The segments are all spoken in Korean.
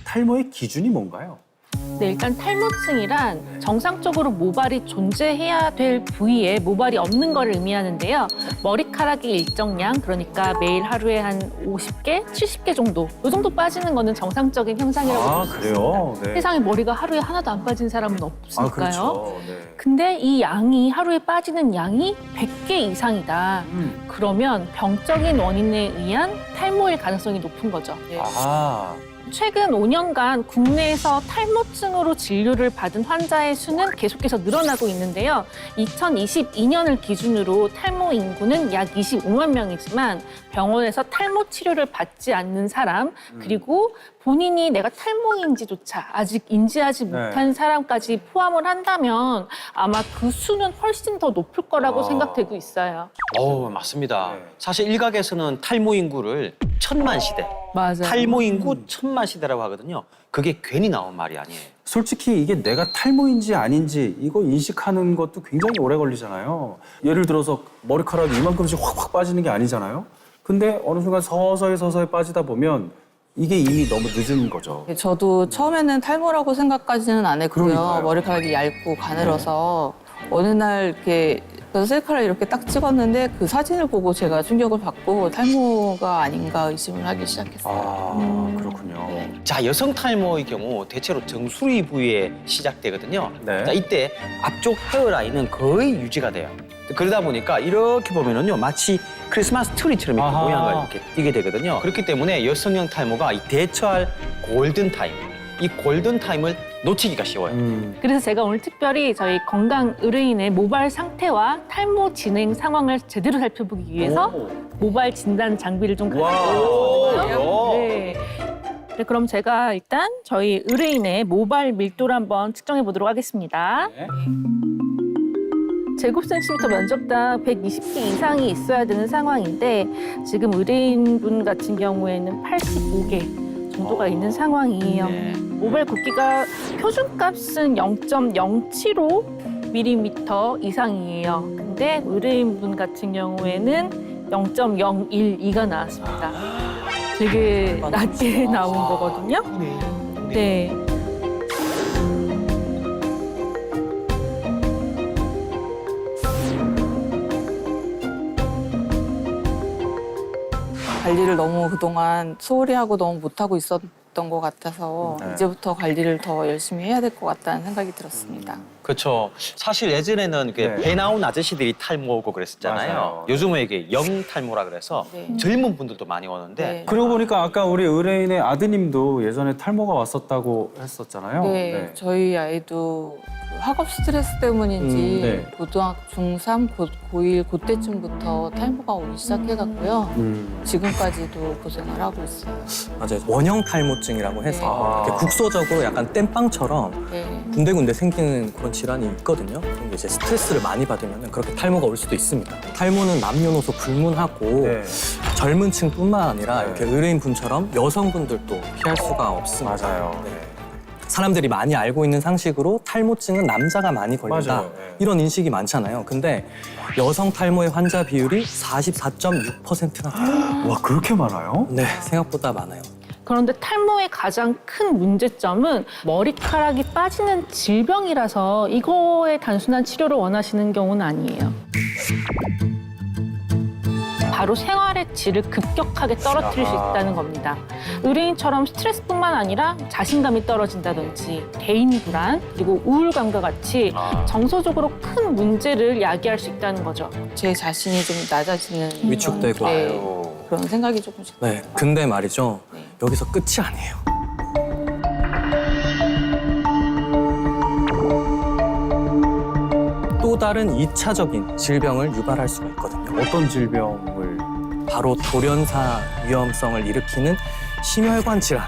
탈모의 기준이 뭔가요? 네, 일단 탈모층이란 정상적으로 모발이 존재해야 될 부위에 모발이 없는 걸 의미하는데요. 머리카락이 일정량, 그러니까 매일 하루에 한 50개, 70개 정도, 이 정도 빠지는 거는 정상적인 현상이라고 볼 수 있습니다. 그래요? 네. 세상에 머리가 하루에 하나도 안 빠진 사람은 없을까요? 그렇죠. 네. 근데 이 양이 하루에 빠지는 양이 100개 이상이다. 그러면 병적인 원인에 의한 탈모일 가능성이 높은 거죠. 네. 최근 5년간 국내에서 탈모증으로 진료를 받은 환자의 수는 계속해서 늘어나고 있는데요. 2022년을 기준으로 탈모 인구는 약 25만 명이지만 병원에서 탈모 치료를 받지 않는 사람, 그리고 본인이 내가 탈모인지조차 아직 인지하지 못한 사람까지 포함을 한다면 아마 그 수는 훨씬 더 높을 거라고 생각되고 있어요. 맞습니다. 네. 사실 일각에서는 탈모 인구를 1000만 시대, 맞아요. 탈모 인구 1000만 시대라고 하거든요. 그게 괜히 나온 말이 아니에요. 솔직히 이게 내가 탈모인지 아닌지 이거 인식하는 것도 굉장히 오래 걸리잖아요. 예를 들어서 머리카락이 이만큼씩 확확 빠지는 게 아니잖아요. 근데 어느 순간 서서히 빠지다 보면 이게 이미 너무 늦은 거죠. 저도 처음에는 탈모라고 생각까지는 안 했고요. 그러니까요. 머리카락이 얇고 가늘어서 어느 날 이렇게 셀카를 이렇게 딱 찍었는데 그 사진을 보고 제가 충격을 받고 탈모가 아닌가 의심을 하기 시작했어요. 그렇군요. 네. 자, 여성 탈모의 경우 대체로 정수리 부위에 시작되거든요. 네. 자, 이때 앞쪽 헤어라인은 거의 유지가 돼요. 그러다 보니까 이렇게 보면은요, 마치 크리스마스 트리처럼 이렇게 아하. 모양을 이렇게 띄게 되거든요. 그렇기 때문에 여성형 탈모가 이 대처할 골든 타임, 이 골든 타임을 놓치기가 쉬워요. 그래서 제가 오늘 특별히 저희 건강 의뢰인의 모발 상태와 탈모 진행 상황을 제대로 살펴보기 위해서 모발 진단 장비를 좀 가져왔거든요. 네. 네, 그럼 제가 일단 저희 의뢰인의 모발 밀도를 한번 측정해 보도록 하겠습니다. 네. 제곱센티미터 면적당 120개 이상이 있어야 되는 상황인데 지금 의뢰인분 같은 경우에는 85개 정도가 있는 상황이에요. 네. 모발 굵기가 표준값은 0.075mm 이상이에요. 근데 의뢰인분 같은 경우에는 0.012가 나왔습니다. 되게 낮게 나온 거거든요. 네. 관리를 너무 그동안 소홀히 하고 너무 못하고 있었던 것 같아서 네. 이제부터 관리를 더 열심히 해야 될 것 같다는 생각이 들었습니다. 그렇죠. 사실 예전에는 네. 배 나온 아저씨들이 탈모고 그랬었잖아요. 맞아요. 요즘은 이게 영 탈모라 그래서 네. 젊은 분들도 많이 오는데 네. 그러고 보니까 아까 우리 의뢰인의 아드님도 예전에 탈모가 왔었다고 했었잖아요. 네, 저희 아이도 그 학업 스트레스 때문인지 네. 고등학교 중3, 고1 그때쯤부터 탈모가 오기 시작해갖고요. 지금까지도 고생을 하고 있어요. 맞아요. 원형 탈모증이라고 해서 네. 이렇게 국소적으로 약간 땜빵처럼 네. 군데군데 생기는 그런 질환이 있거든요. 근데 이제 스트레스를 많이 받으면 그렇게 탈모가 올 수도 있습니다. 탈모는 남녀노소 불문하고 네. 젊은 층뿐만 아니라 네. 이렇게 의뢰인 분처럼 여성분들도 피할 수가 없습니다. 맞아요. 네. 사람들이 많이 알고 있는 상식으로 탈모증은 남자가 많이 걸린다. 맞아요. 네. 이런 인식이 많잖아요. 근데 여성 탈모의 환자 비율이 44.6%나 돼요. 와, 그렇게 많아요? 네, 생각보다 많아요. 그런데 탈모의 가장 큰 문제점은 머리카락이 빠지는 질병이라서 이거의 단순한 치료를 원하시는 경우는 아니에요. 바로 생활의 질을 급격하게 떨어뜨릴 수 있다는 겁니다. 의뢰인처럼 스트레스뿐만 아니라 자신감이 떨어진다든지 대인 불안, 그리고 우울감과 같이 정서적으로 큰 문제를 야기할 수 있다는 거죠. 제 자신이 좀 낮아지는 위축되고. 네, 그런 생각이 조금씩 네, 근데 말이죠. 네. 여기서 끝이 아니에요. 또 다른 2차적인 질병을 유발할 수가 있거든요. 어떤 질병을? 바로 돌연사 위험성을 일으키는 심혈관 질환.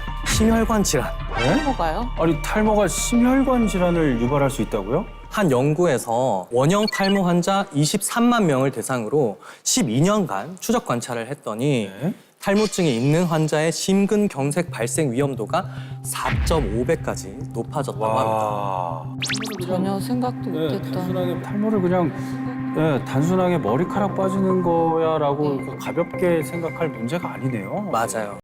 네? 탈모가요? 아니, 탈모가 심혈관 질환을 유발할 수 있다고요? 한 연구에서 원형 탈모 환자 23만 명을 대상으로 12년간 추적 관찰을 했더니 네. 탈모증이 있는 환자의 심근경색 발생 위험도가 4.5배까지 높아졌다고 합니다. 와. 전혀 생각도 네, 못했던. 단순하게 탈모를 그냥 단순하게 머리카락 빠지는 거야라고 가볍게 생각할 문제가 아니네요. 맞아요.